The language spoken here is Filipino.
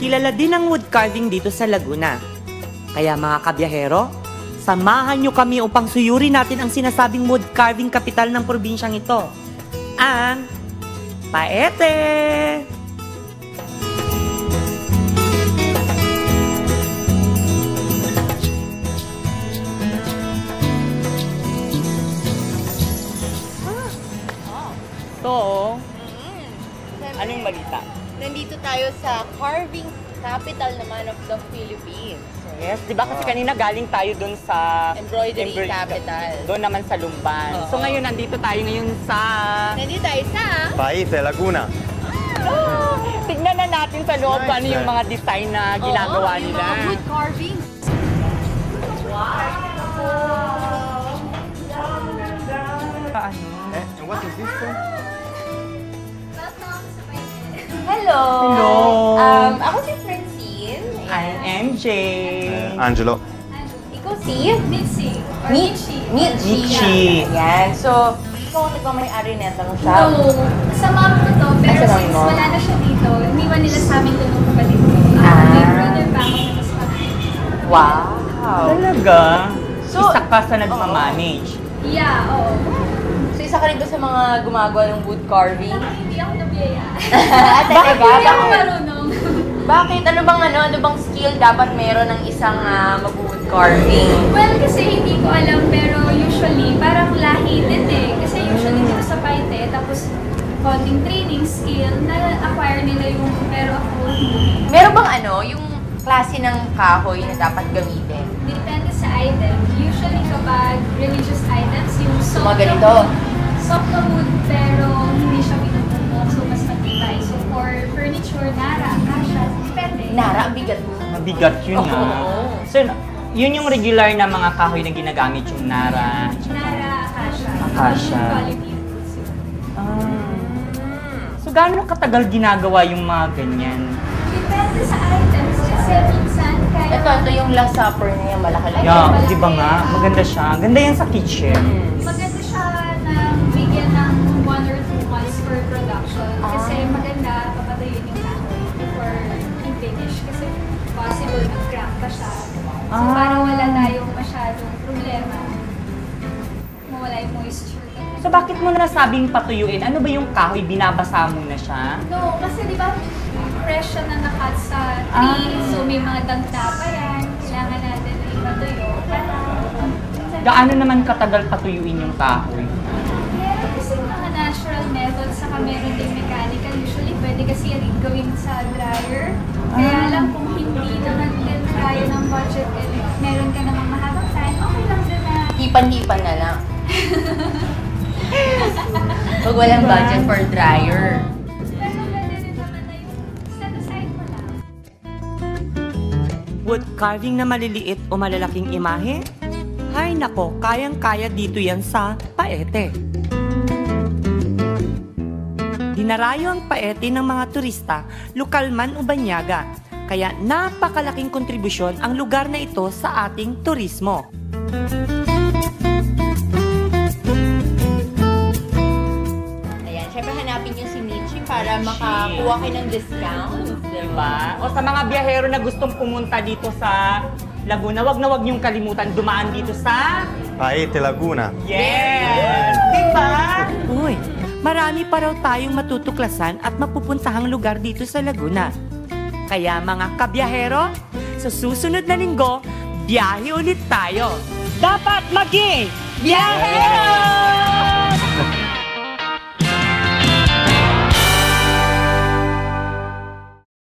Kilala din ang wood carving dito sa Laguna. Kaya mga kabiyahero, samahan nyo kami upang suyuri natin ang sinasabing wood carving kapital ng probinsyang ito, ang Paete! So, anong balita? Nandito tayo sa carving capital naman of the Philippines. Yes, di ba kasi kanina galing tayo dun sa Embroidery capital. Doon naman sa Lumban. So ngayon nandito tayo ngayon sa Nandito tayo sa Paete, Laguna. tignan na natin sa loob Nice, ano yung mga design na ginagawa yung nila. mga wood carving. And what is this thing? Hello! Hello! Ako si Francine. I'm MJ. Angelo. Ikaw si? Mitzi. Mitzi. Ayan. So, ikaw ang nagmamayari na itong shop. No, sa mom ko to, pero Sa mom since mo? wala na siya dito, iniwan nila sa amin doon ng kapatid ko. May brother pa ako na mas malaki. Wow! Talaga? So, Isa ka sa nagmamanage. Yeah, oo. So, isa ka rin doon sa mga gumagawa ng wood carving? Hindi ako nabiyaya. Talaga? Hindi ako marunong. Bakit? Ano bang skill dapat meron ng isang mag-wood carving? Well, kasi hindi ko alam, pero usually, parang lahi din eh. Kasi usually dito sa Paite, tapos konting training skill, na-acquire nila yung, pero ako hindi. Meron bang yung klase ng kahoy na dapat gamitin? Depende sa item. Usually kapag religious items, yung soft Mga ganito? Soft na wood, pero hindi siya pinupumok, so mas matibay. So for furniture, nara, kasha, depende. Nara, ang bigat mo. Mabigat yun nga. Oo. So, yun yung regular na mga kahoy na ginagamit yung Nara. Nara, kasha. Akasha. Quality woods yun. So, gaano katagal ginagawa yung mga ganyan? Depende sa items, kasi minsan kaya... Ito yung Last Supper niya, malaki-laki. Yeah, di ba nga? Maganda siya. Ganda yan sa kitchen. Maganda siya na bigyan ng 1 or 2 months for production. Kasi maganda papatayin yung kahoy before i-finish. Kasi possible mag-crack pa siya. So para wala tayong masyadong problema, mawala yung moisture. So, bakit mo nasabing patuyuin? Ano ba yung kahoy? Binabasa mo na siya? No, kasi di ba fresh siya na nakat sa tree. So may mga dagta pa yan. Kailangan natin na ipatuyo para... Gaano naman katagal patuyuin yung kahoy? Meron kasi mga natural methods, saka meron din mechanical. Usually, pwede kasi rin gawin sa dryer. Kaya lang kung hindi naman din kaya ng budget, meron ka namang mahabang time, okay lang din na... Hipan-hipan na lang. Pag walang budget for dryer. Pero pwede din naman na yung set aside mo lang. Wood carving na maliliit o malalaking imahe? Hay nako, kayang-kaya dito yan sa Paete. Dinarayo ang Paete ng mga turista, lokal man o banyaga. Kaya napakalaking kontribusyon ang lugar na ito sa ating turismo. Ayan, syempre hanapin niyo si Mitzi para makakuha kayo ng discount. Diba? O sa mga biyahero na gustong pumunta dito sa Laguna, wag na wag niyong kalimutan dumaan dito sa... Paete, Laguna. Yes! Diba? Uy, marami pa raw tayong matutuklasan at mapupuntahang lugar dito sa Laguna. Kaya mga kabiyahero, sa susunod na linggo, biyahe ulit tayo. Dapat maging biyahero!